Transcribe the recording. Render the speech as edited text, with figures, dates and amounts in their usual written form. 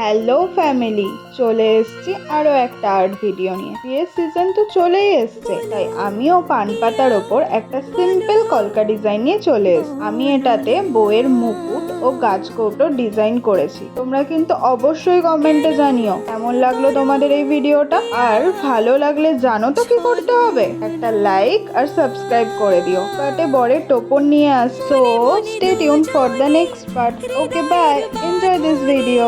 Hello family, চলে এসেছি আরও একটা আর্ট ভিডিও নিয়ে। বিয়ের সিজন তো চলেই এসছে, তাই আমিও পান পাতার ওপর একটা সিম্পল কলকা ডিজাইন নিয়ে চলে এসেছি। আমি এটাতে বউয়ের মুকুট ও গাছকৌটো ডিজাইন করেছি। তোমরা কিন্তু অবশ্যই কমেন্টে জানিও কেমন লাগলো তোমাদের এই ভিডিওটা। আর ভালো লাগলে জানো তো কি করতে হবে, একটা লাইক আর সাবস্ক্রাইব করে দিও। বাটে বরের টোপন নিয়ে আসছো। Stay tune for the next part. Okay, bye, enjoy this video.